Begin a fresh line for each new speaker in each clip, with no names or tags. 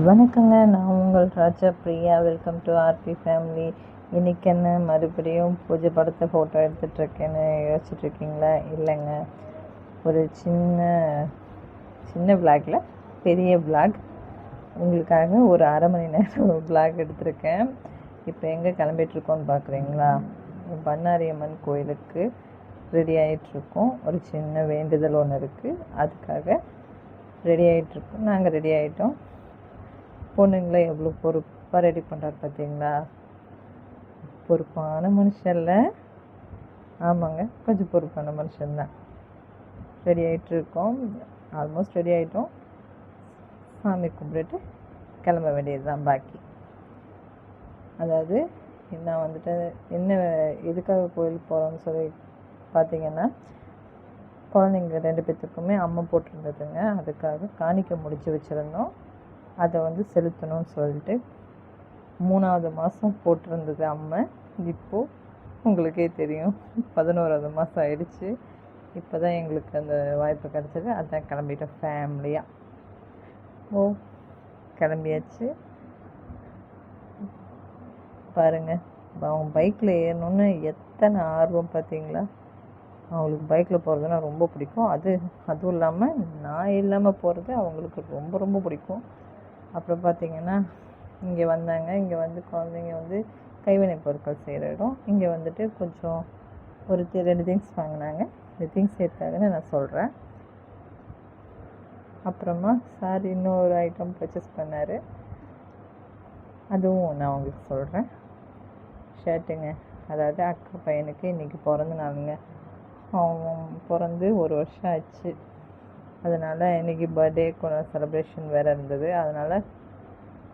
வணக்கங்க. நான் உங்கள் Raja Priya. Welcome to RP family. இன்றைக்கி என்ன மறுபடியும் பூஜை படத்தை ஃபோட்டோ எடுத்துகிட்ருக்கேன்னு யோசிச்சுட்ருக்கீங்களா? இல்லைங்க, ஒரு சின்ன விளாகில் பெரிய விளாக் உங்களுக்காக ஒரு அரை மணி நேரம் விளாக் எடுத்திருக்கேன். இப்போ எங்கே கிளம்பிகிட்ருக்கோன்னு பார்க்குறீங்களா? பண்ணாரியம்மன் கோயிலுக்கு ரெடி ஆகிட்ருக்கோம். ஒரு சின்ன வேண்டுதல் ஒன்று இருக்குது, அதுக்காக ரெடி ஆகிட்ருக்கோம். நாங்கள் ரெடி ஆகிட்டோம். பொண்ணுங்களை எவ்வளோ பொறுப்பாக ரெடி பண்ணுறாரு பார்த்தீங்களா? பொறுப்பான மனுஷன்ல. ஆமாங்க, கொஞ்சம் பொறுப்பான மனுஷன்தான். ரெடி ஆகிட்ருக்கோம். ஆல்மோஸ்ட் ரெடி ஆகிட்டோம். சாமி கும்பிட்டுட்டு கிளம்ப வேண்டியது தான் பாக்கி. அதாவது நான் வந்துட்டு என்ன எதுக்காக கோயிலுக்கு போகிறோன்னு சொல்லி பார்த்தீங்கன்னா, குழந்தைங்க 2 பேர்த்துக்குமே அம்மை போட்டிருந்ததுங்க. அதுக்காக காணிக்கை முடிச்சு வச்சுருந்தோம். அதை செலுத்தணும்னு சொல்லிட்டு 3வது மாதம் போட்டிருந்தது அம்மை. இப்போது உங்களுக்கே தெரியும், 11வது மாதம் ஆயிடுச்சு. இப்போ தான் எங்களுக்கு அந்த வாய்ப்பு கிடச்சது. அதான் கிளம்பிட்டோம் ஃபேமிலியாக. கிளம்பியாச்சு. பாருங்கள், அவங்க பைக்கில் ஏறணுன்னு எத்தனை ஆர்வம் பார்த்தீங்களா? அவங்களுக்கு பைக்கில் போகிறதுனா ரொம்ப பிடிக்கும். அதுவும் இல்லாமல் நான் இல்லாமல் போகிறது அவங்களுக்கு ரொம்ப ரொம்ப பிடிக்கும். அப்புறம் பார்த்திங்கன்னா, இங்கே வந்தாங்க. இங்கே குழந்தைங்க கைவினை பொருட்கள் செய்கிற இடம். இங்கே கொஞ்சம் ஒரு 2 திங்ஸ் வாங்கினாங்க. இந்த திங்ஸ் எதுக்காகன்னு நான் சொல்கிறேன். அப்புறமா சார் இன்னொரு ஐட்டம் பர்ச்சேஸ் பண்ணார், அதுவும் நான் உங்களுக்கு சொல்கிறேன். ஷர்ட்டுங்க, அதாவது அக்கா பையனுக்கு இன்றைக்கி பிறந்த நாளுங்க. அவன் பிறந்து 1 வருஷம் ஆச்சு. அதனால் இன்றைக்கி பர்த்டே செலிப்ரேஷன் வேறு இருந்தது. அதனால்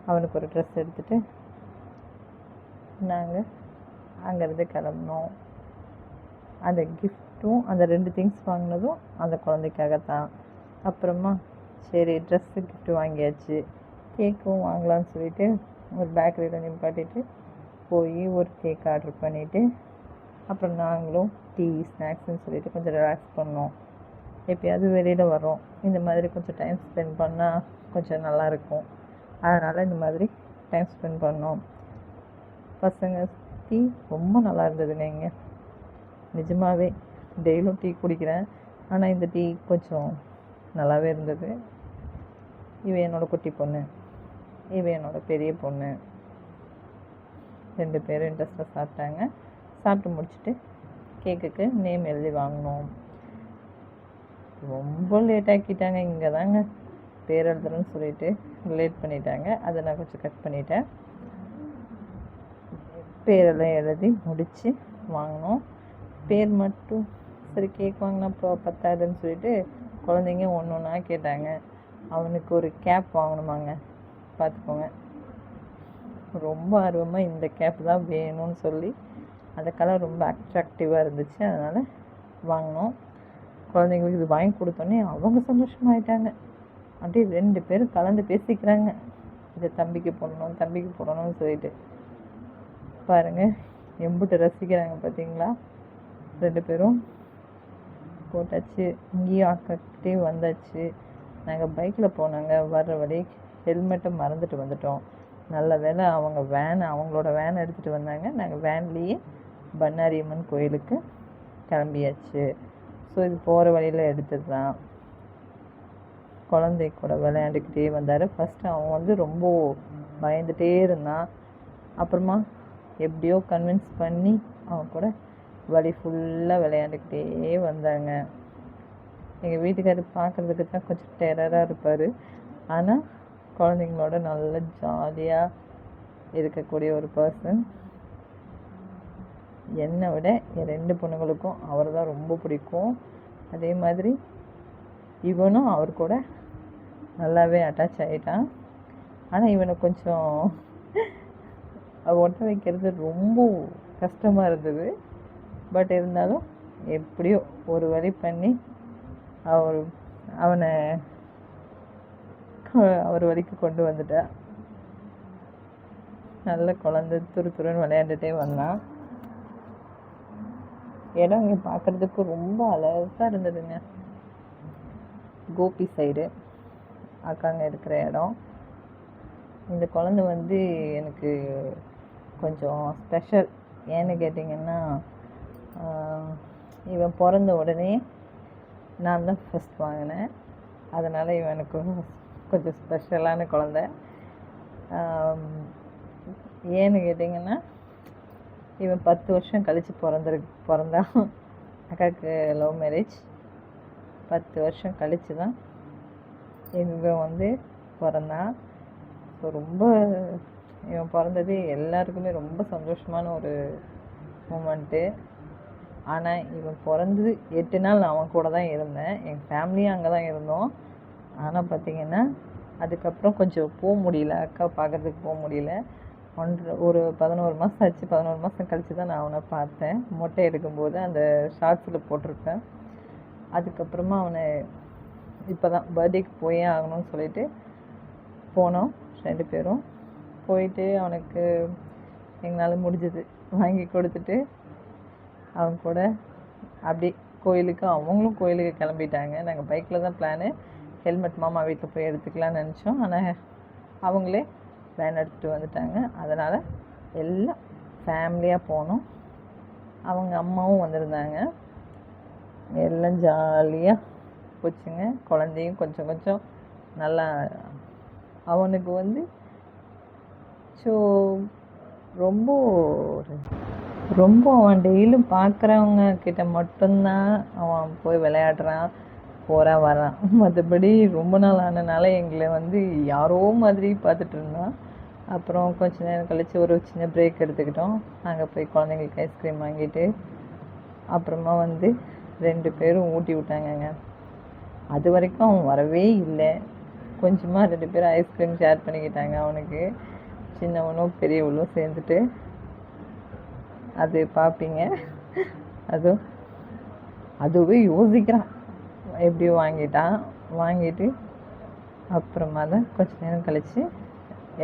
அவனுக்கு ஒரு ட்ரெஸ் எடுத்துகிட்டு நாங்கள் அங்கேருந்து கிளம்புனோம். அந்த கிஃப்ட்டும் அந்த 2 திங்ஸ் வாங்கினதும் அந்த குழந்தைக்காகத்தான். அப்புறமா சரி, ட்ரெஸ்ஸு கிஃப்ட்டு வாங்கியாச்சு, கேக்கும் வாங்கலான்னு சொல்லிவிட்டு ஒரு பேக்கரியில் நிப்பாட்டிட்டு போய் ஒரு கேக் ஆர்டர் பண்ணிவிட்டு அப்புறம் நாங்களும் டீ ஸ்நாக்ஸ்ன்னு சொல்லிவிட்டு கொஞ்சம் ரிலாக்ஸ் பண்ணோம். எப்போயாவது வெளியில் வரோம், இந்த மாதிரி கொஞ்சம் டைம் ஸ்பெண்ட் பண்ணால் கொஞ்சம் நல்லாயிருக்கும். அதனால் இந்த மாதிரி டைம் ஸ்பெண்ட் பண்ணோம். பசங்க டீ ரொம்ப நல்லா இருந்ததுங்க. இங்கே நிஜமாகவே டெய்லியும் டீ குடிக்கிறேன், ஆனால் இந்த டீ கொஞ்சம் நல்லாவே இருந்தது. இவன் என்னோடய குட்டி பொண்ணு, இவன் என்னோடய பெரிய பொண்ணு. 2 பேரும் இன்ட்ரெஸ்ட்டாக சாப்பிட்டாங்க. சாப்பிட்டு முடிச்சுட்டு கேக்குக்கு நேம் எழுதி வாங்கினோம். ரொம்ப லேட் ஆக்கிட்டாங்க. இங்கே தாங்க பேர் எழுதுறேன்னு சொல்லிட்டு லேட் பண்ணிட்டாங்க. அதை நான் கொஞ்சம் கட் பண்ணிட்டேன். பேரெல்லாம் எழுதி முடித்து வாங்கினோம். பேர் மட்டும் சரி, கேக் வாங்கினா பத்தாதுன்னு சொல்லிட்டு குழந்தைங்க ஒன்று ஒன்றா கேட்டாங்க. அவனுக்கு ஒரு கேப் வாங்கணுமாங்க, பார்த்துக்கோங்க. ரொம்ப ஆர்வமாக இந்த கேப் தான் வேணும்னு சொல்லி அந்த கலர் ரொம்ப அட்ராக்டிவாக இருந்துச்சு, அதனால் வாங்கினோம். குழந்தைங்களுக்கு இது வாங்கி கொடுத்தோன்னே அவங்க சந்தோஷமாயிட்டாங்க. அப்படியே 2 பேரும் கலந்து பேசிக்கிறாங்க, இதை தம்பிக்கு போடணும்னு சொல்லிட்டு. பாருங்கள், எம்பிட்டு ரசிக்கிறாங்க பார்த்தீங்களா? 2 பேரும் போட்டாச்சு. இங்கேயும் அக்காக்கிட்டே வந்தாச்சு. நாங்கள் பைக்கில் போனாங்க. வர்ற வழி ஹெல்மெட்டை மறந்துட்டு வந்துட்டோம். நல்ல வேளை அவங்களோட வேன் எடுத்துகிட்டு வந்தாங்க. நாங்கள் வேன்லேயே பண்ணாரியம்மன் கோயிலுக்கு கிளம்பியாச்சு. ஸோ இது போகிற வழியில் எடுத்தது தான். குழந்தை கூட விளையாண்டுக்கிட்டே வந்தார். ஃபஸ்ட்டு அவன் ரொம்ப பயந்துகிட்டே இருந்தான். அப்புறமா எப்படியோ கன்வின்ஸ் பண்ணி அவன் கூட வழி ஃபுல்லாக விளையாண்டுக்கிட்டே வந்தாங்க. எங்கள் வீட்டுக்காரர் பார்க்குறதுக்கு தான் கொஞ்சம் டெரராக இருப்பார், ஆனால் குழந்தைங்களோட நல்ல ஜாலியாக இருக்கக்கூடிய ஒரு பர்சன். என்னை விட என் 2 பொண்ணுங்களுக்கும் அவர் தான் ரொம்ப பிடிக்கும். அதே மாதிரி இவனும் அவர் கூட நல்லாவே அட்டாச் ஆகிட்டான். ஆனால் இவனை கொஞ்சம் ஒட்ட வைக்கிறது ரொம்ப கஷ்டமாக இருந்தது. பட் இருந்தாலும் எப்படியோ ஒரு வழி பண்ணி அவனை அவர் வழிக்கு கொண்டு வந்துட்டா. நல்ல குழந்தை துருன்னு விளையாண்டுட்டே வந்தான். இடம் இங்கே பார்க்குறதுக்கு ரொம்ப அழகாக இருந்ததுங்க. கோபி சைடு அக்காங்க இருக்கிற இடம். இந்த குழந்தை வந்து எனக்கு கொஞ்சம் ஸ்பெஷல். ஏன்னு கேட்டிங்கன்னா, இவன் பிறந்த உடனே நான் தான் ஃபஸ்ட் வாங்கினேன். அதனால் இவன் எனக்கு கொஞ்சம் ஸ்பெஷலான குழந்த. ஏன்னு கேட்டிங்கன்னா, இவன் 10 வருஷம் கழித்து பிறந்தான். அக்காவுக்கு லவ் மேரேஜ். 10 வருஷம் கழித்து தான் இவன் வந்து பிறந்தான். ஸோ ரொம்ப இவன் பிறந்தது எல்லாருக்குமே ரொம்ப சந்தோஷமான ஒரு மூமெண்ட்டு. ஆனால் இவன் பிறந்தது 8 நாள் நான் அவன் கூட தான் இருந்தேன். எங்கள் ஃபேமிலியும் அங்கே தான் இருந்தோம். ஆனால் பார்த்திங்கன்னா அதுக்கப்புறம் கொஞ்சம் போக முடியல, அக்கா பார்க்குறதுக்கு போக முடியல. ஒரு 11 மாதம் ஆச்சு. 11 மாதம் கழித்து தான் நான் அவனை பார்த்தேன். மொட்டை எடுக்கும்போது அந்த ஷார்ட்ஸில் போட்டிருப்பேன். அதுக்கப்புறமா அவனை இப்போ தான் பர்த்டேக்கு போயே ஆகணும்னு சொல்லிட்டு போனோம் 2 பேரும். போயிட்டு அவனுக்கு எங்களால் முடிஞ்சது வாங்கி கொடுத்துட்டு அவங்க கூட அப்படி கோயிலுக்கு, அவங்களும் கோயிலுக்கு கிளம்பிட்டாங்க. நாங்கள் பைக்கில் தான் பிளானு. ஹெல்மெட் மாமா வீட்டில் போய் எடுத்துக்கலான்னு நினச்சோம். ஆனால் அவங்களே வேன் எடுத்துகிட்டு வந்துட்டாங்க. அதனால் எல்லாம் ஃபேமிலியாக போனோம். அவங்க அம்மாவும் வந்திருந்தாங்க. எல்லாம் ஜாலியாக போச்சுங்க. குழந்தையும் கொஞ்சம் கொஞ்சம் நல்லா அவனுக்கு வந்து ரொம்ப அவன் டெய்லியும் பார்க்குறவங்க கிட்ட மட்டும்தான் அவன் போய் விளையாடுறான், போகிறான் வரான். மற்றபடி ரொம்ப நாள் ஆனனால எங்களை வந்து யாரோ மாதிரி பார்த்துட்டு இருந்தான். அப்புறம் கொஞ்ச நேரம் கழித்து ஒரு சின்ன பிரேக் எடுத்துக்கிட்டோம். அங்கே போய் குழந்தைங்களுக்கு ஐஸ்கிரீம் வாங்கிட்டு அப்புறமா வந்து 2 பேரும் ஊட்டி விட்டாங்கங்க. அது வரைக்கும் அவன் வரவே இல்லை. கொஞ்சமாக 2 பேரும் ஐஸ்கிரீம் ஷேர் பண்ணிக்கிட்டாங்க. அவனுக்கு சின்னவனும் பெரியவளும் சேர்ந்துட்டு. அது பார்ப்பீங்க. அதுவே யோசிக்கிறான். எப்படியோ வாங்கிட்டு அப்புறமா தான் கொஞ்ச நேரம் கழித்து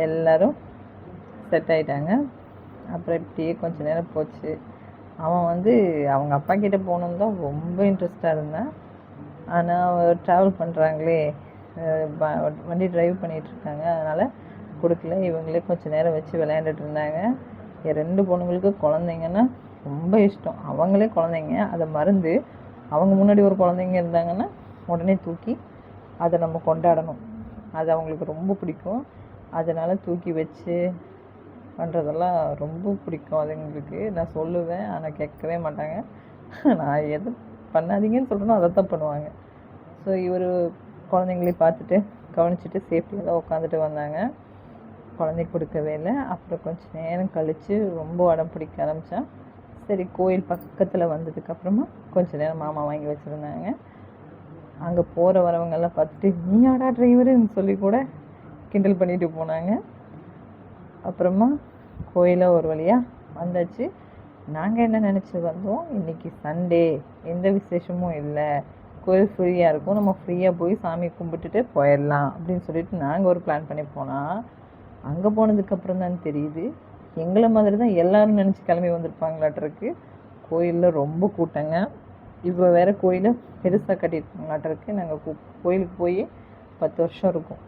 எல்லோரும் செட் ஆகிட்டாங்க. அப்புறம் இப்படியே கொஞ்ச நேரம் போச்சு. அவன் வந்து அவங்க அப்பா கிட்டே போகணுன்னு தான் ரொம்ப இன்ட்ரெஸ்டாக இருந்தான். ஆனால் அவர் ட்ராவல் பண்ணுறாங்களே, வண்டி ட்ரைவ் பண்ணிகிட்ருக்காங்க, அதனால் கொடுக்கல. இவங்களே கொஞ்சம் நேரம் வச்சு விளையாண்டுட்டு இருந்தாங்க. என் 2 பொண்ணுங்களுக்கு குழந்தைங்கன்னா ரொம்ப இஷ்டம். அவங்களே குழந்தைங்க, அதை மறந்து அவங்க முன்னாடி ஒரு குழந்தைங்க இருந்தாங்கன்னா உடனே தூக்கி அதை நம்ம கொண்டாடணும். அது அவங்களுக்கு ரொம்ப பிடிக்கும். அதனால் தூக்கி வச்சு பண்ணுறதெல்லாம் ரொம்ப பிடிக்கும் அதுங்களுக்கு. நான் சொல்லுவேன், ஆனால் கேட்கவே மாட்டாங்க. நான் எது பண்ணாதீங்கன்னு சொல்கிறேனோ அதை தான் பண்ணுவாங்க. ஸோ இவர் குழந்தைங்களையும் பார்த்துட்டு கவனிச்சிட்டு சேஃப்டியாக தான் உட்காந்துட்டு வந்தாங்க. குழந்தைக்கு கொடுக்கவே இல்லை. அப்புறம் கொஞ்சம் நேரம் கழித்து ரொம்ப அடம் பிடிக்க ஆரம்பித்தான். சரி, கோயில் பக்கத்தில் வந்ததுக்கப்புறமா கொஞ்சம் நேரம் மாமா வாங்கி வச்சுருந்தாங்க. அங்கே போகிற வரவங்கெல்லாம் பார்த்துட்டு நீயாடா டிரைவருன்னு சொல்லி கூட கிண்டல் பண்ணிட்டு போனாங்க. அப்புறமா கோயிலில் ஒரு வழியாக வந்தாச்சு. நாங்கள் என்ன நினச்சி வந்தோம், இன்றைக்கி சண்டே, எந்த விசேஷமும் இல்லை, கோயில் ஃப்ரீயாக இருக்கும், நம்ம ஃப்ரீயாக போய் சாமி கும்பிட்டுட்டு போயிடலாம் அப்படின்னு சொல்லிட்டு நாங்கள் ஒரு பிளான் பண்ணி போனால், அங்கே போனதுக்கப்புறம் தான் தெரியுது எங்களை மாதிரி தான் எல்லோரும் நினச்சி கிளம்பி வந்திருப்பாங்களாட்டிருக்கு. கோயிலில் ரொம்ப கூட்டங்க. இப்போ வேறு கோயிலை பெருசாக கட்டியிருக்காங்களாட்டிருக்கு. நாங்கள் கோயிலுக்கு போய் 10 வருஷம் இருக்கும்.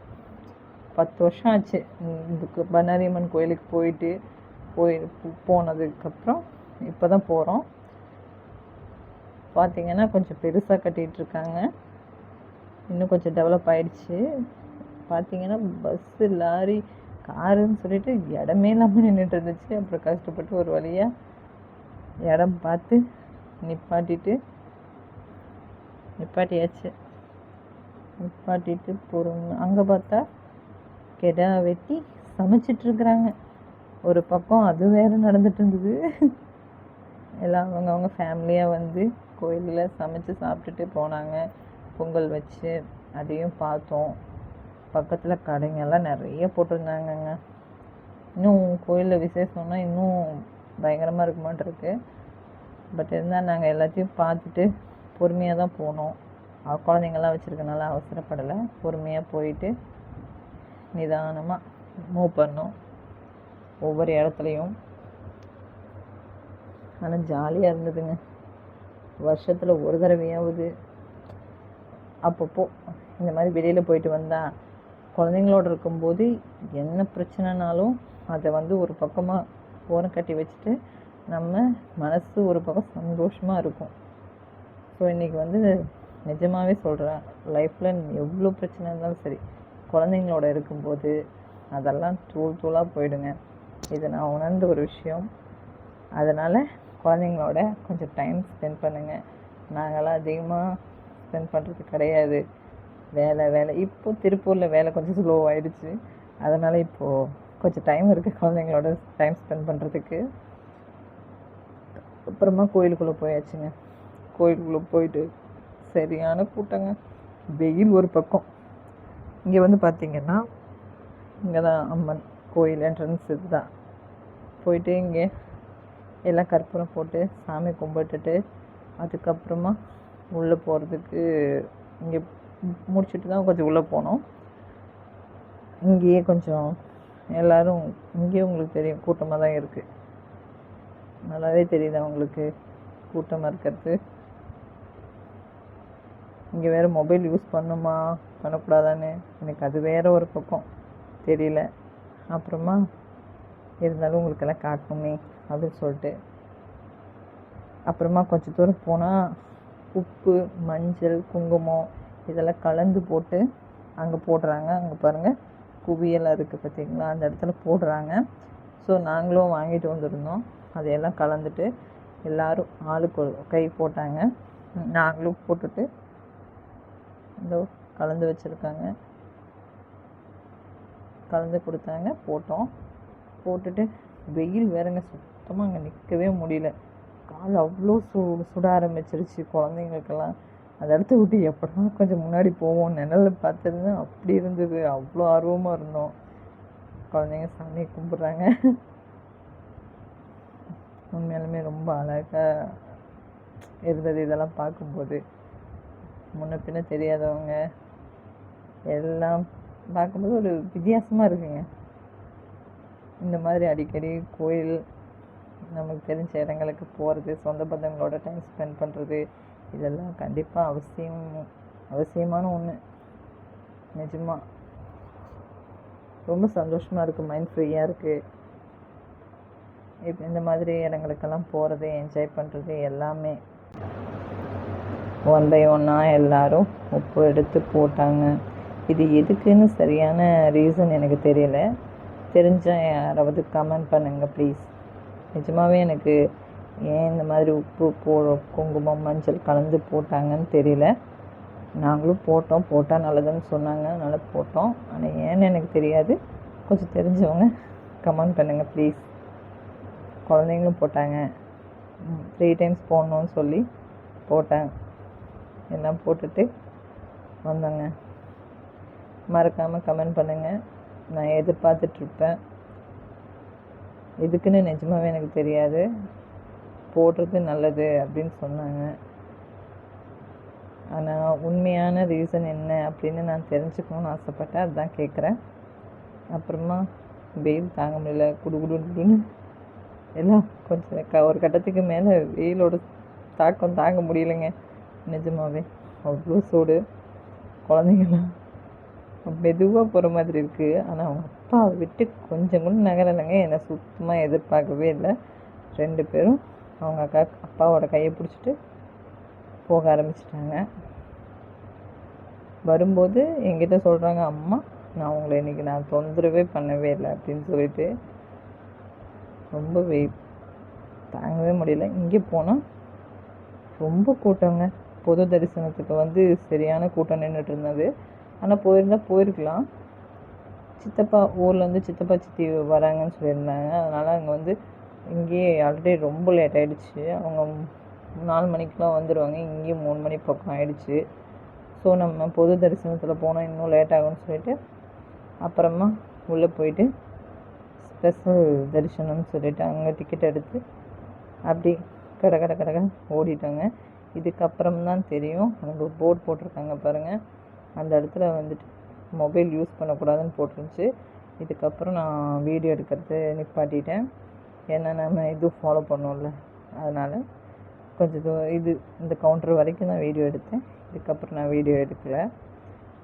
10 வருஷம் ஆச்சு. இதுக்கு பண்ணாரியம்மன் கோயிலுக்கு போனதுக்கப்புறம் இப்போ தான் போகிறோம். பார்த்திங்கன்னா கொஞ்சம் பெருசாக கட்டிகிட்ருக்காங்க. இன்னும் கொஞ்சம் டெவலப் ஆகிடுச்சு. பார்த்திங்கன்னா பஸ்ஸு, லாரி, காருன்னு சொல்லிட்டு இடமே இல்லாமல் நின்றுட்டு இருந்துச்சு. அப்புறம் கஷ்டப்பட்டு ஒரு வழியாக இடம் பார்த்து நிப்பாட்டியாச்சு. நிப்பாட்டிட்டு பொறுமை. அங்கே பார்த்தா கெடா வெட்டி சமைச்சிட்ருக்குறாங்க. ஒரு பக்கம் அது வேறு நடந்துட்டு இருந்தது. எல்லாம் அவங்க ஃபேமிலியாக வந்து கோயிலில் சமைச்சு சாப்பிட்டுட்டு போனாங்க. பொங்கல் வச்சு அதையும் பார்த்தோம். பக்கத்தில் கடைங்கெல்லாம் நிறைய போட்டிருந்தாங்கங்க. இன்னும் கோயிலில் விசேஷம்னா இன்னும் பயங்கரமாக இருக்குமான்ருக்கு. பட் இருந்தால் நாங்கள் எல்லாத்தையும் பார்த்துட்டு பொறுமையாக தான் போனோம். குழந்தைங்கள்லாம் வச்சுருக்கனால அவசரப்படலை. பொறுமையாக போயிட்டு நிதானமாக மூவ் பண்ணோம் ஒவ்வொரு இடத்துலையும். ஆனால் ஜாலியாக இருந்ததுங்க. வருஷத்தில் ஒரு தடவையாவது அப்பப்போ இந்த மாதிரி வெளியில் போயிட்டு வந்தால் குழந்தைங்களோட இருக்கும்போது என்ன பிரச்சனைனாலும் அதை வந்து ஒரு பக்கமாக ஓரம் கட்டி வச்சுட்டு நம்ம மனசு ஒரு பக்கம் சந்தோஷமாக இருக்கும். ஸோ இன்றைக்கி வந்து நிஜமாகவே சொல்கிறேன், லைஃப்பில் எவ்வளோ பிரச்சனை இருந்தாலும் சரி, குழந்தைங்களோட இருக்கும்போது அதெல்லாம் தூளாக போயிடுங்க. இது நான் உணர்ந்த ஒரு விஷயம். அதனால் குழந்தைங்களோட கொஞ்சம் டைம் ஸ்பெண்ட் பண்ணுங்கள். நாங்களாம் அதிகமாக ஸ்பெண்ட் பண்ணுறது கிடையாது. வேலை இப்போது திருப்பூரில் வேலை கொஞ்சம் ஸ்லோ ஆகிடுச்சு. அதனால் இப்போது கொஞ்சம் டைம் இருக்குது குழந்தைங்களோட டைம் ஸ்பெண்ட் பண்ணுறதுக்கு. அப்புறமா கோயிலுக்குள்ளே போயாச்சுங்க. கோயிலுக்குள்ளே போயிட்டு சரியான கூட்டங்க. வெயில் ஒரு பக்கம். இங்கே வந்து பார்த்திங்கன்னா இங்கே தான் அம்மன் கோயில் என்ட்ரன்ஸ் இதுதான். போயிட்டு இங்கே எல்லாம் கற்பூரம் போட்டு சாமி கும்பிட்டுட்டு அதுக்கப்புறமா உள்ளே போகிறதுக்கு இங்கே முடிச்சுட்டு தான் கொஞ்சம் உள்ளே போனோம். இங்கேயே கொஞ்சம் எல்லோரும் இங்கேயே உங்களுக்கு தெரியும் கூட்டமாக தான் இருக்குது. நல்லாவே தெரியுது அவங்களுக்கு கூட்டமாக இருக்கிறது. இங்கே வேறு மொபைல் யூஸ் பண்ணுமா பண்ணக்கூடாதான்னு எனக்கு அது வேறு ஒரு பக்கம் தெரியல. அப்புறமா இருந்தாலும் உங்களுக்கெல்லாம் காட்டணுமே அப்படின்னு சொல்லிட்டு அப்புறமா கொஞ்சம் தூரம் போனால் உப்பு, மஞ்சள், குங்குமம் இதெல்லாம் கலந்து போட்டு அங்கே போடுறாங்க. அங்கே பாருங்கள் குவியெல்லாம் இருக்குது பார்த்திங்களா, அந்த இடத்துல போடுறாங்க. ஸோ நாங்களும் வாங்கிட்டு வந்திருந்தோம். அதையெல்லாம் கலந்துட்டு எல்லோரும் ஆளுக்கு ஒரு கை போட்டாங்க. நாங்களும் போட்டுட்டு இதோ கலந்து வச்சுருக்காங்க, கலந்து கொடுத்தாங்க, போட்டோம். போட்டுட்டு வெயில் வேறுங்க, சுத்தமாக அங்கே நிற்கவே முடியல. கால் அவ்வளோ சுட ஆரம்பிச்சிருச்சு குழந்தைங்களுக்கெல்லாம். அந்த இடத்த விட்டு எப்படா கொஞ்சம் முன்னாடி போவோம், நிழலில் பார்த்ததுன்னா அப்படி இருந்தது. அவ்வளோ ஆர்வமாக இருந்தோம். குழந்தைங்க சாமியை கும்பிட்றாங்க. உண்மையாலுமே ரொம்ப அழகாக இருந்தது இதெல்லாம் பார்க்கும்போது. முன்ன பின்ன தெரியாதவங்க எல்லாம் பார்க்கும்போது ஒரு வித்தியாசமாக இருக்குங்க. இந்த மாதிரி அடிக்கடி கோயில், நமக்கு தெரிஞ்ச இடங்களுக்கு போகிறது, சொந்த பந்தங்களோட டைம் ஸ்பெண்ட் பண்ணுறது, இதெல்லாம் கண்டிப்பாக அவசியமான ஒன்று. நிஜமாக ரொம்ப சந்தோஷமாக இருக்குது, மைண்ட் ஃப்ரீயாக இருக்குது. இப்போ இந்த மாதிரி இடங்களுக்கெல்லாம் போகிறது, என்ஜாய் பண்ணுறது எல்லாமே ஒன் பை ஒன்னாக எல்லோரும் உப்பு எடுத்து போட்டாங்க. இது எதுக்குன்னு சரியான ரீசன் எனக்கு தெரியல. தெரிஞ்சால் யாராவது கமெண்ட் பண்ணுங்கள் ப்ளீஸ். நிஜமாகவே எனக்கு ஏன் இந்த மாதிரி உப்பு குங்குமம், மஞ்சள் கலந்து போட்டாங்கன்னு தெரியல. நாங்களும் போட்டால் நல்லதுன்னு சொன்னாங்க, அதனால் போட்டோம். ஆனால் ஏன்னு எனக்கு தெரியாது. கொஞ்சம் தெரிஞ்சவங்க கமெண்ட் பண்ணுங்கள் ப்ளீஸ். குழந்தைங்களும் போட்டாங்க. 3 times போடணுன்னு சொல்லி போட்டேன். எல்லாம் போட்டுட்டு வந்தோங்க. மறக்காமல் கமெண்ட் பண்ணுங்கள். நான் எதிர்பார்த்துட்ருப்பேன். எதுக்குன்னு நிஜமாகவே எனக்கு தெரியாது. போடுறது நல்லது அப்படின்னு சொன்னாங்க. ஆனால் உண்மையான ரீசன் என்ன அப்படின்னு நான் தெரிஞ்சுக்கணுன்னு ஆசைப்பட்டேன். அதுதான் கேட்குறேன். அப்புறமா வெயில் தாங்க முடியல, குடுன்னு எல்லாம் கொஞ்சம் ஒரு கட்டத்துக்கு மேலே வெயிலோட தாக்கம் தாங்க முடியலைங்க. நிஜமாகவே அவ்வளோ சூடு. குழந்தைங்களாம் மெதுவாக போகிற மாதிரி இருக்குது. ஆனால் அவங்க அப்பா விட்டு கொஞ்சம் கூட நகரலைங்க. என்னை சுத்தமாக எதிர்பார்க்கவே இல்லை. 2 பேரும் அவங்க அப்பாவோட கையை பிடிச்சிட்டு போக ஆரம்பிச்சிட்டாங்க. வரும்போது என்கிட்ட சொல்கிறாங்க, அம்மா நான் உங்களை இன்றைக்கி நான் தொந்தரவே பண்ணவே இல்லை அப்படின்னு சொல்லிட்டு. ரொம்ப தாங்கவே முடியல. இங்கே போனால் ரொம்ப கூட்டங்க. பொது தரிசனத்துக்கு வந்து சரியான கூட்டம் நின்றுட்டு இருந்தது. ஆனால் போயிருக்கலாம். சித்தப்பா ஊர்லேருந்து சித்தப்பா சித்தி வராங்கன்னு சொல்லியிருந்தாங்க. அதனால் அங்கே வந்து இங்கேயே ஆல்ரெடி ரொம்ப லேட் ஆகிடுச்சு. அவங்க 4 மணிக்கெலாம் வந்துடுவாங்க. இங்கேயும் 3 மணி பக்கம் ஆகிடுச்சு. ஸோ நம்ம பொது தரிசனத்தில் போனால் இன்னும் லேட் ஆகும்னு சொல்லிட்டு அப்புறமா உள்ளே போயிட்டு ஸ்பெஷல் தரிசனம்னு சொல்லிவிட்டு அங்கே டிக்கெட் எடுத்து அப்படி கடை ஓடிட்டோங்க. இதுக்கப்புறம் தான் தெரியும், அங்கே ஒரு போர்டு போட்டிருக்காங்க பாருங்கள், அந்த இடத்துல வந்துட்டு மொபைல் யூஸ் பண்ணக்கூடாதுன்னு போட்டிருந்துச்சு. இதுக்கப்புறம் நான் வீடியோ எடுக்கிறது நிப்பாட்டிட்டேன். ஏன்னா நம்ம இதுவும் ஃபாலோ பண்ணோம்ல, அதனால் கொஞ்சம் இந்த கவுண்டர் வரைக்கும் நான் வீடியோ எடுத்தேன். இதுக்கப்புறம் நான் வீடியோ எடுக்கலை.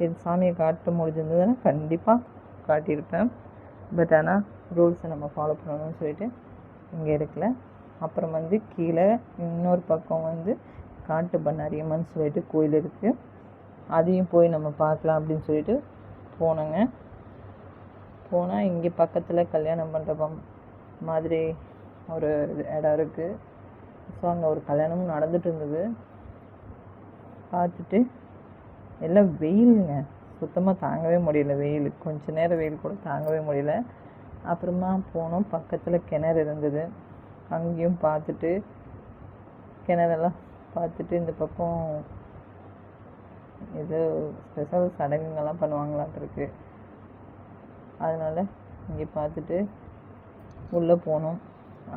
இது சாமியை காட்ட முடிஞ்சிருந்ததுன்னா கண்டிப்பாக காட்டியிருப்பேன். பட் ஆனால் ரூல்ஸை நம்ம ஃபாலோ பண்ணணும்னு சொல்லிட்டு இங்கே இருக்கல. அப்புறம் வந்து கீழே இன்னொரு பக்கம் வந்து காட்டு பண்ணாரியம்மன் சொல்லிட்டு கோயில் இருக்குது. அதையும் போய் நம்ம பார்க்கலாம் அப்படின்னு சொல்லிட்டு போனோங்க. போனால் இங்கே பக்கத்தில் கல்யாண மண்டபம் மாதிரி ஒரு இடம் இருக்குது. ஸோ அங்கே ஒரு கல்யாணமும் நடந்துட்டு இருந்தது. பார்த்துட்டு எல்லாம் வெயிலுங்க, சுத்தமாக தாங்கவே முடியல வெயில். கொஞ்ச நேரம் வெயில் கூட தாங்கவே முடியல. அப்புறமா போனோம், பக்கத்தில் கிணறு இருந்தது. அங்கேயும் பார்த்துட்டு கிணறெல்லாம் பார்த்துட்டு இந்த பக்கம் ஏதோ ஸ்பெஷல் சடங்குங்கள்லாம் பண்ணுவாங்களான்ருக்கு. அதனால் இங்கே பார்த்துட்டு உள்ளே போனோம்.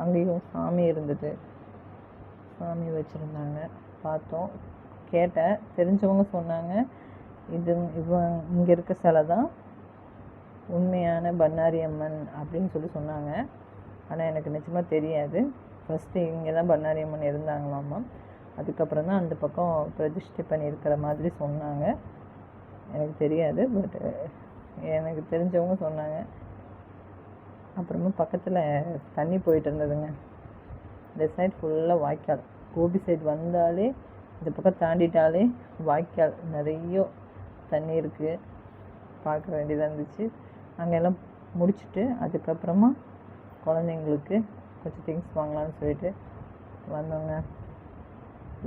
அங்கேயும் சாமி இருந்தது, சாமி வச்சுருந்தாங்க, பார்த்தோம். கேட்டேன், தெரிஞ்சவங்க சொன்னாங்க இங்கே இருக்க சிலை தான் உண்மையான பண்ணாரி அம்மன் அப்படின்னு சொன்னாங்க. ஆனால் எனக்கு நிச்சயமாக தெரியாது. ஃபஸ்ட்டு இங்கே தான் பண்ணாரி அம்மன் இருந்தாங்களாமா. அதுக்கப்புறம் தான் அந்த பக்கம் பிரதிஷ்டை பண்ணியிருக்கிற மாதிரி சொன்னாங்க. எனக்கு தெரியாது, பட் எனக்கு தெரிஞ்சவங்க சொன்னாங்க. அப்புறமா பக்கத்தில் தண்ணி போயிட்டு இருந்ததுங்க. இந்த சைட் ஃபுல்லாக வாய்க்கால். கோபி சைடு வந்தாலே இந்த பக்கம் தாண்டிட்டாலே வாய்க்கால், நிறைய தண்ணி இருக்குது. பார்க்க வேண்டியதாக இருந்துச்சு. அங்கெல்லாம் முடிச்சுட்டு அதுக்கப்புறமா குழந்தைங்களுக்கு கொஞ்சம் திங்ஸ் வாங்கலான்னு சொல்லிட்டு வந்தோங்க.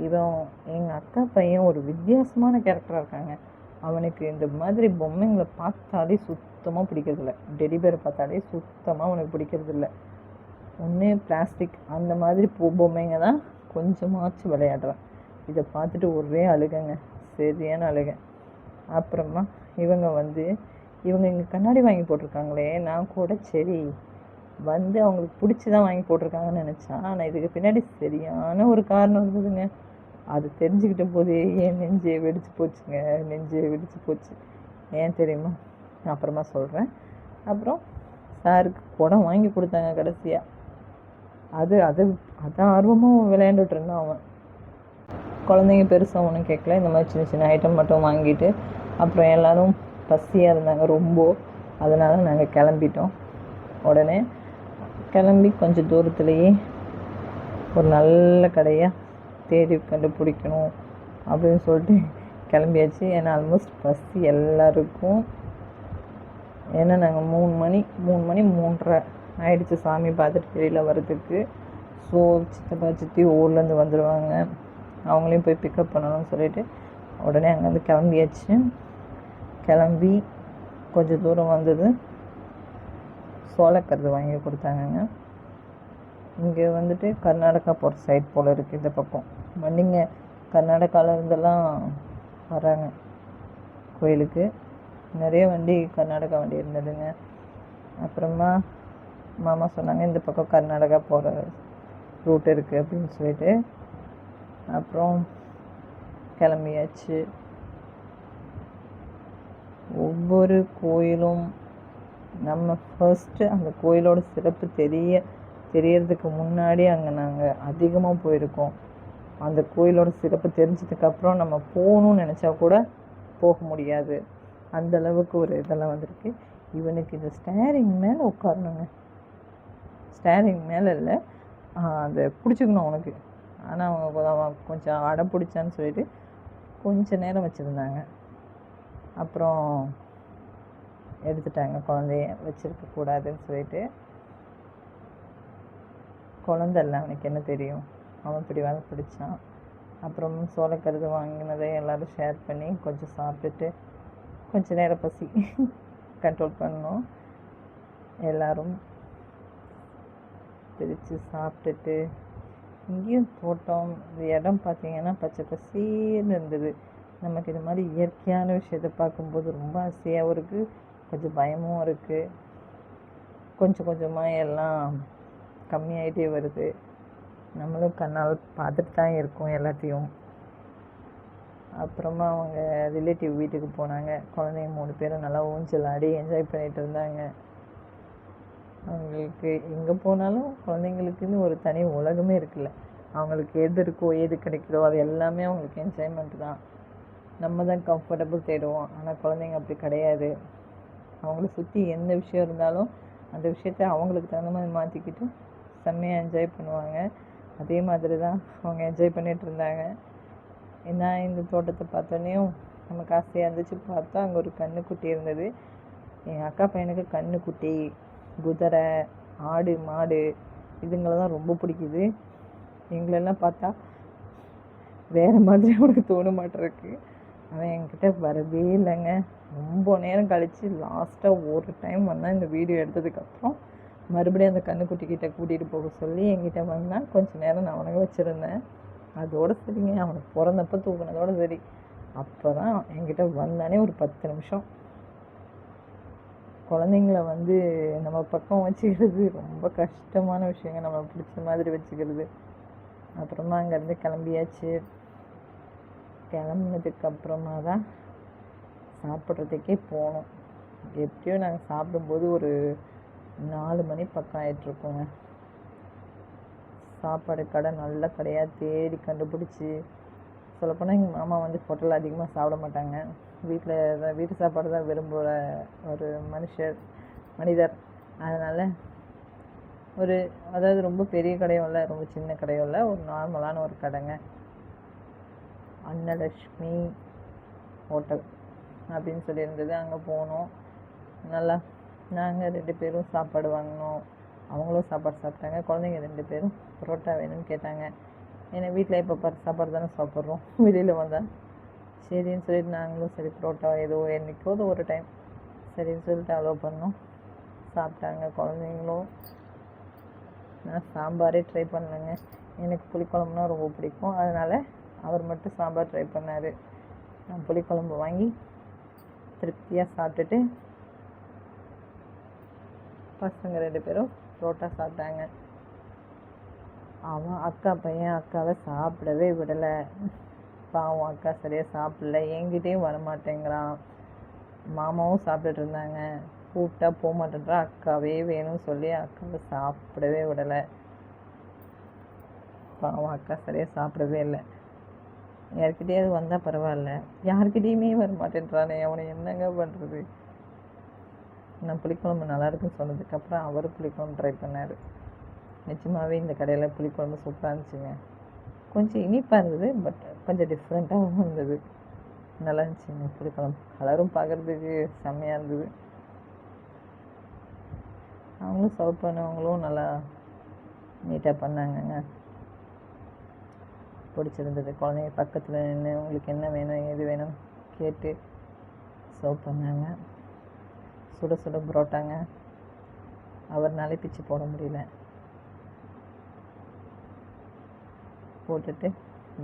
இவன் எங்கள் அக்கா பையன் ஒரு வித்தியாசமான கேரக்டராக இருக்காங்க. அவனுக்கு இந்த மாதிரி பொம்மைங்களை பார்த்தாலே சுத்தமாக பிடிக்கிறதில்ல. டெடிபேரை பார்த்தாலே சுத்தமாக அவனுக்கு பிடிக்கிறதில்ல. ஒன்று பிளாஸ்டிக் அந்த மாதிரி பொம்மைங்க தான் கொஞ்சமாச்சும் விளையாடுறான். இதை பார்த்துட்டு ஒரே அழுகைங்க, சரியான அழுகை. அப்புறமா இவங்க இங்கே கண்ணாடி வாங்கி போட்டிருக்காங்களே, நான் கூட சரி வந்து அவங்களுக்கு பிடிச்சி தான் வாங்கி போட்டிருக்காங்கன்னு நினச்சேன். ஆனால் இதுக்கு பின்னாடி சரியான ஒரு காரணம் இருந்ததுங்க. அது தெரிஞ்சுக்கிட்ட போதே என் நெஞ்சே வெடிச்சு போச்சுங்க, நெஞ்சே வெடிச்சு போச்சு. ஏன் தெரியுமா? அப்புறமா சொல்கிறேன். அப்புறம் சாருக்கு குடம் வாங்கி கொடுத்தாங்க கடைசியாக. அதான் ஆர்வமாக விளையாண்டுட்டு இருந்தான் அவன். குழந்தைங்க பெருசாக ஒன்றும் கேட்கல, இந்த மாதிரி சின்ன சின்ன ஐட்டம் மட்டும் வாங்கிட்டு அப்புறம் எல்லோரும் பசியாக இருந்தாங்க ரொம்ப. அதனால் நாங்கள் கிளம்பிட்டோம். உடனே கிளம்பி கொஞ்சம் தூரத்துலேயே ஒரு நல்ல கடையாக தேடி கண்டுபிடிக்கணும் அப்படின்னு சொல்லிட்டு கிளம்பியாச்சு. ஏன்னா ஆல்மோஸ்ட் பசி எல்லாருக்கும். ஏன்னா நாங்கள் 3 மணி 3:30 ஆயிடுச்சு சாமி பார்த்துட்டு வெளியில் வர்றதுக்கு. ஸோ சித்தப்பா சித்தி ஊர்லேருந்து வந்துடுவாங்க, அவங்களையும் போய் பிக்கப் பண்ணணும்னு சொல்லிட்டு உடனே அங்கேருந்து கிளம்பியாச்சு. கிளம்பி கொஞ்சம் தூரம் வந்தது, சோளக்கருது வாங்கி கொடுத்தாங்கங்க. இங்கே வந்துட்டு கர்நாடகா போகிற சைட் போல் இருக்குது இந்த பக்கம். வண்டிங்க கர்நாடகாவில் இருந்தெல்லாம் வராங்க கோயிலுக்கு. நிறைய வண்டி கர்நாடகா வண்டி இருந்ததுங்க. அப்புறமா மாமா சொன்னாங்க இந்த பக்கம் கர்நாடகா போகிற ரூட் இருக்குது அப்படின்னு சொல்லிட்டு. அப்புறம் கிளம்பியாச்சு. ஒவ்வொரு கோயிலும் நம்ம ஃபர்ஸ்ட்டு அந்த கோயிலோட சிறப்பு தெரியறதுக்கு முன்னாடி அங்கே நாங்கள் அதிகமாக போயிருக்கோம். அந்த கோயிலோட சிறப்பு தெரிஞ்சதுக்கப்புறம் நம்ம போகணும்னு நினச்சா கூட போக முடியாது. அந்தளவுக்கு ஒரு இதெல்லாம் வந்திருக்கு. இவனுக்கு இந்த ஸ்டேரிங் மேலே உட்காரணுங்க. ஸ்டேரிங் மேலே இல்லை, அதை பிடிச்சிக்கணும் அவனுக்கு. ஆனால் அவன் கொஞ்சம் அடம் பிடிச்சான்னு சொல்லிட்டு கொஞ்சம் நேரம் வச்சுருந்தாங்க. அப்புறம் எடுத்துட்டாங்க. குழந்தைய வச்சுருக்கக்கூடாதுன்னு சொல்லிட்டு. குழந்தை இல்லை, அவனுக்கு என்ன தெரியும், அவன் பிடிவாத பிடிச்சான். அப்புறம் சோளக்கருது வாங்கினதை எல்லோரும் ஷேர் பண்ணி கொஞ்சம் சாப்பிட்டுட்டு கொஞ்சம் நேரம் பசி கண்ட்ரோல் பண்ணோம். எல்லோரும் பிரித்து சாப்பிட்டுட்டு இங்கேயும் தோட்டம், இந்த இடம் பார்த்திங்கன்னா பச்சை பசேன்னு இருந்தது. நமக்கு இது மாதிரி இயற்கையான விஷயத்தை பார்க்கும்போது ரொம்ப ஆசையாகவும் இருக்குது, கொஞ்சம் பயமும் இருக்குது. கொஞ்சம் கொஞ்சமாக எல்லாம் கம்மியாகிட்டே வருது. நம்மளும் கண்ணால் பார்த்துட்டு தான் இருக்கோம் எல்லாத்தையும். அப்புறமா அவங்க ரிலேட்டிவ் வீட்டுக்கு போனாங்க. குழந்தைங்க 3 பேரும் நல்லா ஊஞ்சல் ஆடி என்ஜாய் பண்ணிகிட்டு இருந்தாங்க. அவங்களுக்கு எங்கே போனாலும் குழந்தைங்களுக்குன்னு ஒரு தனி உலகமே இருக்குல்ல. அவங்களுக்கு எது இருக்கோ எது கிடைக்குதோ அது எல்லாமே அவங்களுக்கு என்ஜாய்மெண்ட் தான். நம்ம தான் கம்ஃபர்டபுள் தேடுவோம். ஆனால் குழந்தைங்க அப்படி கிடையாது. அவங்கள சுற்றி எந்த விஷயம் இருந்தாலும் அந்த விஷயத்த அவங்களுக்கு தகுந்த மாதிரி மாற்றிக்கிட்டு செம்மையாக என்ஜாய் பண்ணுவாங்க. அதே மாதிரி தான் அவங்க என்ஜாய் பண்ணிகிட்டு இருந்தாங்க. நான் இந்த தோட்டத்தை பார்த்தோன்னேயும் நமக்கு ஆசையாக இருந்துச்சு. பார்த்தா அங்கே ஒரு கன்றுக்குட்டி இருந்தது. எங்கள் அக்கா பையனுக்கு கன்றுக்குட்டி, குதிரை, ஆடு, மாடு இதுங்களை தான் ரொம்ப பிடிக்குது. எங்களெல்லாம் பார்த்தா வேறு மாதிரி அவனுக்கு தோண மாட்டேருக்கு. அவன் என்கிட்ட வரவே இல்லைங்க. ரொம்ப நேரம் கழித்து லாஸ்ட்டாக ஒரு டைம் வந்தான். இந்த வீடியோ எடுத்ததுக்கப்புறம் மறுபடியும் அந்த கன்றுக்குட்டிக்கிட்ட கூட்டிகிட்டு போக சொல்லி என்கிட்ட வந்தான். கொஞ்சம் நேரம் நான் அவனுக்கு வச்சுருந்தேன். அதோடு சரிங்க, அவனுக்கு பிறந்தப்போ தூக்குனதோடு சரி. அப்போ தான் என்கிட்ட வந்தானே ஒரு 10 நிமிஷம். குழந்தைங்கள நம்ம பக்கம் வச்சுக்கிறது ரொம்ப கஷ்டமான விஷயங்க. நம்ம பிடிச்ச மாதிரி வச்சுக்கிறது. அப்புறமா அங்கேருந்து கிளம்பியாச்சு. கிளம்புனதுக்கப்புறமா தான் சாப்பிட்றதுக்கே போனோம். எப்படியோ நாங்கள் சாப்பிடும்போது ஒரு 4 மணி பக்கம் ஆகிட்ருக்கோங்க. சாப்பாடு கடை நல்ல கடையாக தேடி கண்டுபிடிச்சி, சொல்லப்போனால் எங்கள் மாமா ஹோட்டலில் அதிகமாக சாப்பிட மாட்டாங்க. வீட்டு சாப்பாடு தான் விரும்புகிற ஒரு மனிதர். அதனால் அதாவது ரொம்ப பெரிய கடையும் இல்லை, ரொம்ப சின்ன கடையும் இல்லை, ஒரு நார்மலான ஒரு கடைங்க. அன்னலக்ஷ்மி ஹோட்டல் அப்படின்னு சொல்லியிருந்தது. அங்கே போனோம். நல்லா நாங்கள் 2 பேரும் சாப்பாடு வாங்கினோம். அவங்களும் சாப்பாடு சாப்பிட்டாங்க. குழந்தைங்க 2 பேரும் பரோட்டா வேணும்னு கேட்டாங்க. ஏன்னா வீட்டில் இப்போ சாப்பாடு தானே சாப்பிட்றோம், வெளியில் வந்தால் சரின்னு சொல்லிட்டு நாங்களும் சரி பரோட்டா ஏதோ என்றைக்கோது ஒரு டைம் சரின்னு சொல்லிட்டு அலோவ் பண்ணோம். சாப்பிட்டாங்க குழந்தைங்களும். நான் சாம்பாரே ட்ரை பண்ணலைங்க. எனக்கு புளிக்குழம்புனா ரொம்ப பிடிக்கும். அதனால் அவர் மட்டும் சாம்பார் ட்ரை பண்ணார். நான் புளிக்குழம்பு வாங்கி திருப்தியாக சாப்பிட்டுட்டு பசங்க 2 பேரும் பரோட்டா சாப்பிட்டாங்க. அவன் அக்கா பையன் அக்காவை சாப்பிடவே விடலை. பாவம், அக்கா சரியாக சாப்பிடல, என்கிட்டையும் வரமாட்டேங்கிறான். மாமாவும் சாப்பிட்டுட்டு இருந்தாங்க. கூப்பிட்டா போக மாட்டேன்றா. அக்காவே வேணும்னு சொல்லி அக்காவை சாப்பிடவே விடலை. பாவம், அக்கா சரியாக சாப்பிடவே இல்லை. யார்கிட்டயாவது வந்தால் பரவாயில்ல, யார்கிட்டையுமே வர மாட்டேன்றானே, அவனை என்னங்க பண்ணுறது? நான் புளிக்குழம்பு நல்லா இருக்குன்னு சொன்னதுக்கப்புறம் அவர் புளிக்குழம்பு ட்ரை பண்ணார். நிச்சயமாகவே இந்த கடையில் புளிக்குழம்பு சூப்பராக இருந்துச்சுங்க. கொஞ்சம் இனிப்பாக இருந்தது, பட் கொஞ்சம் டிஃப்ரெண்ட்டாகவும் இருந்தது. நல்லா இருந்துச்சுங்க புளிக்குழம்பு. கலரும் பார்க்குறதுக்கு செம்மையாக இருந்தது. அவங்களும் சர்வ் பண்ணவங்களும் நல்லா நீட்டாக பண்ணாங்கங்க. பிடிச்சிருந்தது. குழந்தைங்க பக்கத்தில் நின்று உங்களுக்கு என்ன வேணும் எது வேணும் கேட்டு சர்வ் பண்ணாங்க. சுட சுட பரோட்டாங்க. அவர்னாலே பிச்சு போட முடியல. போட்டுட்டு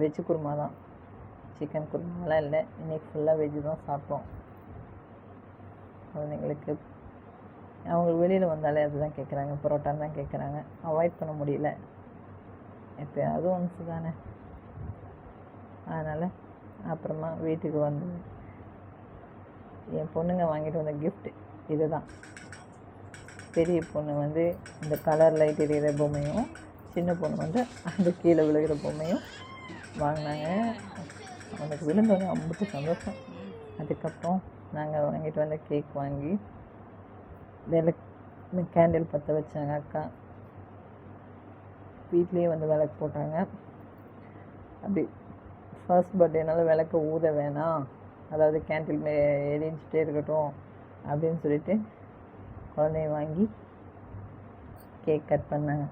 வெஜ்ஜு குருமா தான், சிக்கன் குருமாலாம் இல்லை. இன்றைக்கி ஃபுல்லாக வெஜ்ஜு தான் சாப்பிட்டோம். குழந்தைங்களுக்கு அவங்க வெளியில் வந்தாலே அதுதான் கேட்குறாங்க, பரோட்டான்னு தான் கேட்குறாங்க. அவாய்ட் பண்ண முடியல, எப்போயாவது ஒன்ஸ் தானே. அதனால் அப்புறமா வீட்டுக்கு வந்து என் பொண்ணுங்க வாங்கிட்டு வந்த கிஃப்ட் இது தான். பெரிய பொண்ணு இந்த கலர் லைட் எரியிற பொம்மையும், சின்ன பொண்ணு அந்த கீழே விழுகிற பொம்மையும் வாங்கினாங்க. அவனுக்கு விழுந்தோடனே ரொம்ப சந்தோஷம். அதுக்கப்புறம் நாங்கள் வாங்கிட்டு வந்த கேக் வாங்கி கேண்டில் பற்ற வச்சாங்க. அக்கா வீட்லேயே விளக்கு போட்டாங்க. அப்படி ஃபர்ஸ்ட் பர்த்டேனால விளக்கு ஊத வேணாம், அதாவது கேண்டில் எரிஞ்சிட்டே இருக்கட்டும் அப்படின்னு சொல்லிட்டு குழந்தைய வாங்கி கேக் கட் பண்ணாங்க.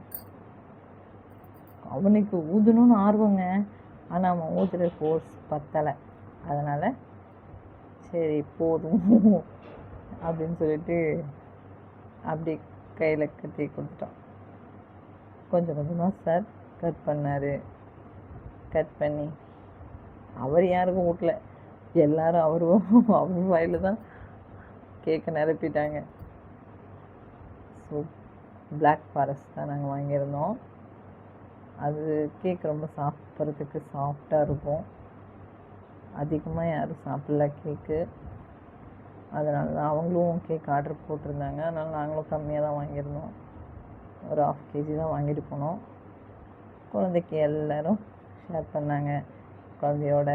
அவனுக்கு ஊதணும்னு ஆர்வங்க, ஆனால் அவன் ஊதுற ஃபோர்ஸ் பத்தலை. அதனால் சரி போதும் அப்படின்னு சொல்லிட்டு அப்படி கையில் கட்டி கொடுத்துட்டோம். கொஞ்சம் கொஞ்சமாக சார் கட் பண்ணார். கட் பண்ணி அவர் யாருக்கும் ஊட்டல, எல்லோரும் அவர் வாயில் தான் கேக்கை நிரப்பிட்டாங்க. ஸோ பிளாக் ஃபாரஸ்ட் தான் நாங்கள் வாங்கியிருந்தோம். அது கேக் ரொம்ப சாப்பிட்றதுக்கு சாஃப்டாக இருக்கும். அதிகமாக யாரும் சாப்பிடல கேக்கு. அதனால தான் அவங்களும் கேக் ஆர்டர் போட்டிருந்தாங்க. அதனால் நாங்களும் கம்மியாக தான் வாங்கியிருந்தோம். ஒரு 1/2 kg தான் வாங்கிட்டு போனோம். குழந்தைக்கு எல்லோரும் ஷேர் பண்ணாங்க. குழந்தையோட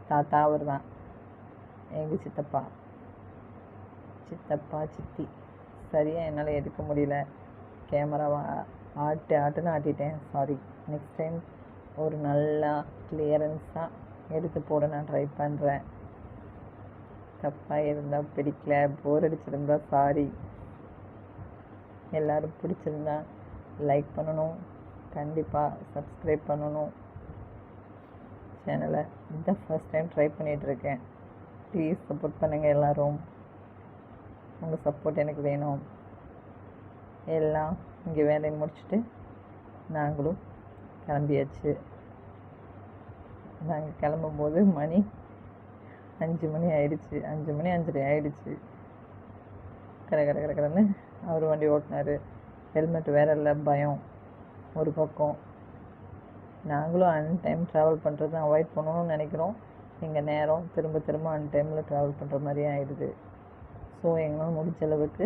தாத்தா அவர் தான் எங்கள் சித்தப்பா சித்தி. சரியாக என்னால் எடுக்க முடியல, கேமராவை ஆட்டுன்னு ஆட்டிட்டேன், சாரி. நெக்ஸ்ட் டைம் ஒரு நல்லா கிளியரன்ஸாக எடுத்து போட நான் ட்ரை பண்ணுறேன். தப்பாக இருந்தால் பிடிக்கல, போர் அடிச்சிருந்தா சாரி. எல்லோரும் பிடிச்சிருந்தா லைக் பண்ணணும், கண்டிப்பாக சப்ஸ்கிரைப் பண்ணணும் சேனலை. இதுதான் ஃபர்ஸ்ட் டைம் ட்ரை பண்ணிகிட்ருக்கேன். ப்ளீஸ் சப்போர்ட் பண்ணுங்கள் எல்லோரும். உங்கள் சப்போர்ட் எனக்கு வேணும். எல்லாம் இங்கே வேலையை முடிச்சுட்டு நாங்களும் கிளம்பியாச்சு. நாங்கள் கிளம்பும்போது மணி 5 மணி ஆயிடுச்சு, 5 மணி 5:30 ஆயிடுச்சு. கடன்னு அவர் வண்டி ஓட்டினார். ஹெல்மெட் வேற இல்லை, பயம் ஒரு பக்கம். நாங்களும் அன்டைம் ட்ராவல் பண்ணுறது அவாய்ட் பண்ணணும்னு நினைக்கிறோம். எங்கள் நேரம் திரும்ப அன்டைமில் ட்ராவல் பண்ணுற மாதிரியே ஆகிடுது. ஸோ எங்களால் முடிஞ்ச அளவுக்கு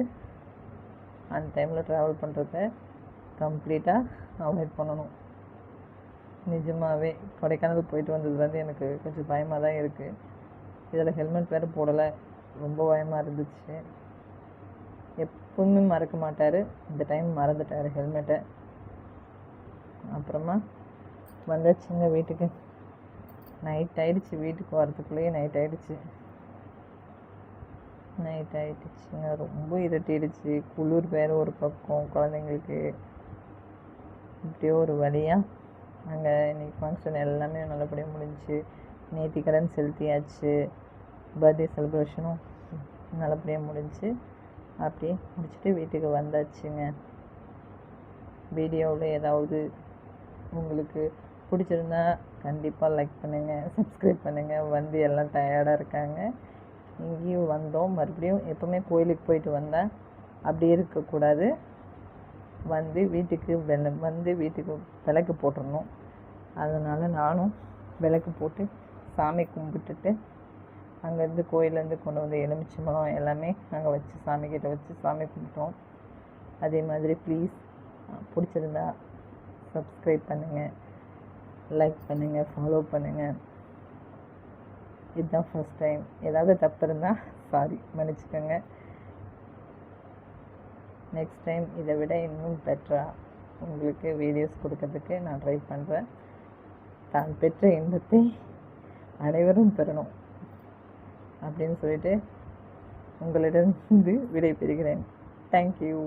அன்டைமில் ட்ராவல் பண்ணுறத கம்ப்ளீட்டாக அவாய்ட் பண்ணணும். நிஜமாகவே கொடைக்கானல் போயிட்டு வந்ததுலேருந்து எனக்கு கொஞ்சம் பயமாக தான் இருக்குது. இதில் ஹெல்மெட் வேறு போடலை, ரொம்ப பயமாக இருந்துச்சு. எப்பவுமே மறக்க மாட்டார், இந்த டைம் மறந்துட்டார் ஹெல்மெட்டை. அப்புறமா வந்தாச்சுங்க வீட்டுக்கு. நைட் ஆகிடுச்சு, வீட்டுக்கு வரதுக்குள்ளேயே நைட் ஆகிடுச்சுங்க. ரொம்ப இருட்டிடுச்சு. குளிர் வேறு ஒரு பக்கம் குழந்தைங்களுக்கு. இப்படியோ ஒரு வழியாக அங்கே இன்றைக்கி ஃபங்க்ஷன் எல்லாமே நல்லபடியாக முடிஞ்சிச்சு. நேற்று கடன் செலுத்தியாச்சு. பர்த்டே செலிப்ரேஷனும் நல்லபடியாக முடிஞ்சிச்சு. அப்படியே முடிச்சுட்டு வீட்டுக்கு வந்தாச்சுங்க. வீடியோவில் ஏதாவது உங்களுக்கு பிடிச்சிருந்தா கண்டிப்பாக லைக் பண்ணுங்கள், சப்ஸ்கிரைப் பண்ணுங்கள். வந்து எல்லாம் டயர்டாக இருக்காங்க. இங்கேயும் வந்தோம், மறுபடியும் எப்போவுமே கோயிலுக்கு போயிட்டு வந்தால் அப்படி இருக்கக்கூடாது. வந்து வீட்டுக்கு விளக்கு போட்டுடணும். அதனால் நானும் விளக்கு போட்டு சாமி கும்பிட்டுட்டு அங்கேருந்து கோயிலேருந்து கொண்டு வந்த எலுமிச்சம்பழம் எல்லாமே அங்கே வச்சு சாமிக்கிட்ட வச்சு சாமி கும்பிட்டோம். அதே மாதிரி ப்ளீஸ் பிடிச்சிருந்தா சப்ஸ்கிரைப் பண்ணுங்கள், லைக் பண்ணுங்கள், ஃபாலோ பண்ணுங்கள். இதுதான் ஃபர்ஸ்ட் டைம். ஏதாவது தப்பு இருந்தால் சாரி, மன்னிச்சுக்கோங்க. நெக்ஸ்ட் டைம் இதை விட இன்னும் பெட்டராக உங்களுக்கு வீடியோஸ் கொடுக்கறதுக்கு நான் ட்ரை பண்ணுறேன். தான் பெற்ற இன்பத்தை அனைவரும் பெறணும் அப்படின்னு சொல்லிட்டு உங்களிடம் விடை பெறுகிறேன். தேங்க்யூ.